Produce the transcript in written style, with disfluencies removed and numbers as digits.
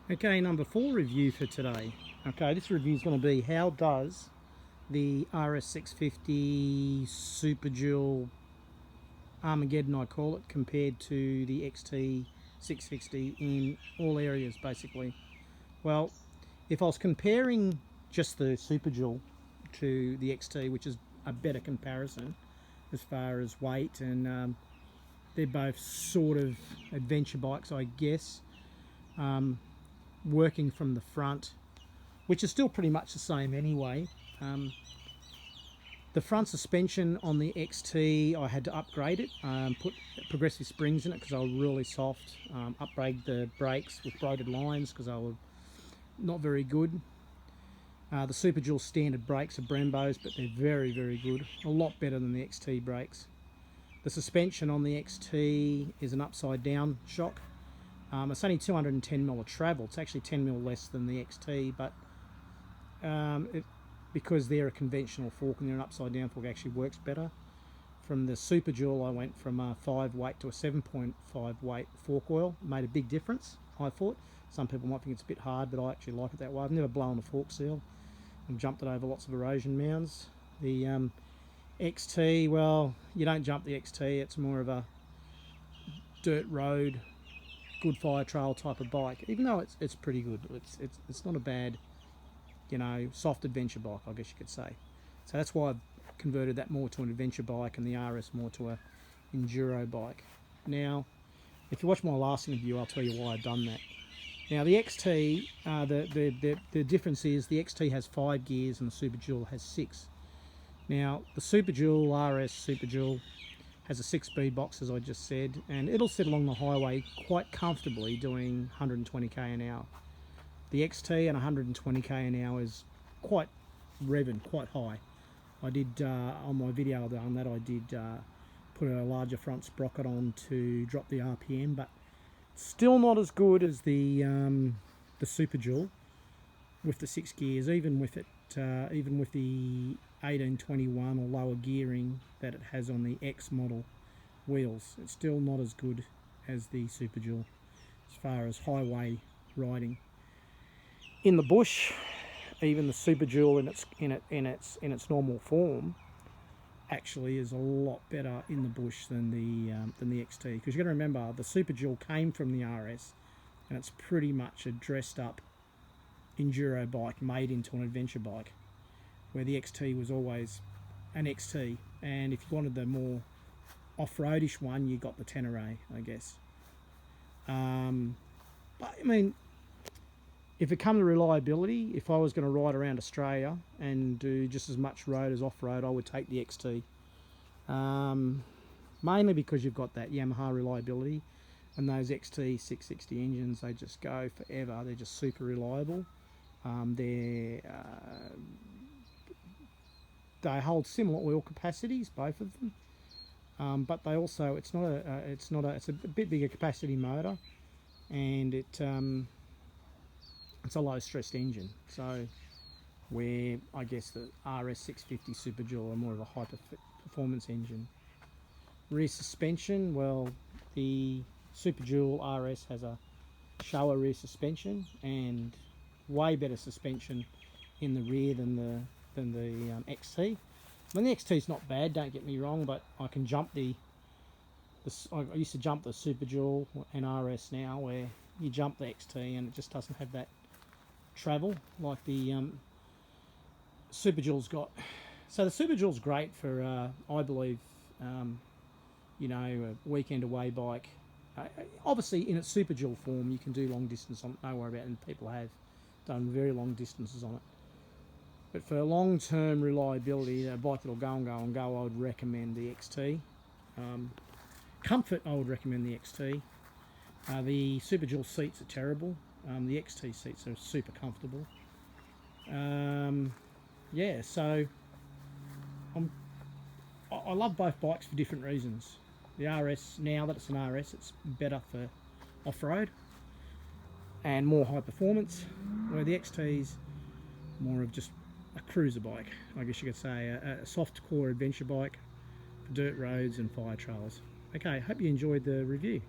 Okay, number 4 review for today. Okay, this review is going to be how does the RS650 Super Dual Armageddon, I call it, compared to the XT660 in all areas basically. Well, if I was comparing just the Super Dual to the XT, which is a better comparison as far as weight, and they're both sort of adventure bikes, I guess. Working from the front, which is still pretty much the same anyway. The front suspension on the XT, I had to upgrade it, put progressive springs in it because they were really soft, upgrade the brakes with braided lines because they were not very good. The Super Dual standard brakes are Brembo's, but they're very, very good, a lot better than the XT brakes. The suspension on the XT is an upside down shock. It's only 210mm of travel. It's actually 10mm less than the XT, but because they're a conventional fork and they're an upside down fork, actually works better. From the Super Dual, I went from a 5 weight to a 7.5 weight fork oil. Made a big difference, I thought. Some people might think it's a bit hard, but I actually like it that way. I've never blown a fork seal and jumped it over lots of erosion mounds. The XT, well, you don't jump the XT. It's more of a dirt road, good fire trail type of bike, even though it's pretty good. It's not a bad, you know, soft adventure bike, I guess you could say. So that's why I've converted that more to an adventure bike and the RS more to a enduro bike. Now, if you watch my last interview, I'll tell you why I've done that. Now the XT, the difference is the XT has 5 gears and the Super Dual has 6. Now the Super Dual RS Super Dual has a 6-speed box, as I just said, and it'll sit along the highway quite comfortably doing 120k an hour. The XT and 120k an hour is quite revving, quite high. I did, on my video on that, I did put a larger front sprocket on to drop the RPM, but still not as good as the Super Dual with the 6 gears, even with it, even with the 1821 or lower gearing that it has on the X model wheels. It's still not as good as the Super Dual as far as highway riding. In the bush, even the Super Dual in its normal form actually is a lot better in the bush than the XT, because you got to remember the Super Dual came from the RS, and it's pretty much a dressed up enduro bike made into an adventure bike, where the XT was always an XT, and if you wanted the more off-roadish one, you got the Tenere, I guess. But I mean, if it come to reliability, if I was going to ride around Australia and do just as much road as off-road, I would take the XT. Mainly because you've got that Yamaha reliability, and those XT660 engines, they just go forever. They're just super reliable. They hold similar oil capacities, both of them, but they also it's a bit bigger capacity motor, and it's a low stressed engine. So where I guess the RS650 Super Dual are more of a high performance engine. Rear suspension, well, the Super Dual RS has a shower rear suspension and way better suspension in the rear than the XT. I mean, the XT is not bad, don't get me wrong, but I can jump I used to jump the Super Dual and RS now, where you jump the XT and it just doesn't have that travel like the Super Dual's got. So the Super Dual's great for, I believe, you know, a weekend away bike. Obviously, in its Super Dual form, you can do long distance on it, no worry about it, and people have done very long distances on it. But for long-term reliability, a bike that'll go and go and go, I would recommend the XT. Comfort, I would recommend the XT. The Super Dual seats are terrible. The XT seats are super comfortable. Yeah, so I love both bikes for different reasons. The RS, now that it's an RS, it's better for off-road and more high performance, where the XT's more of just a cruiser bike, I guess you could say, a soft core adventure bike for dirt roads and fire trails. Okay, hope you enjoyed the review.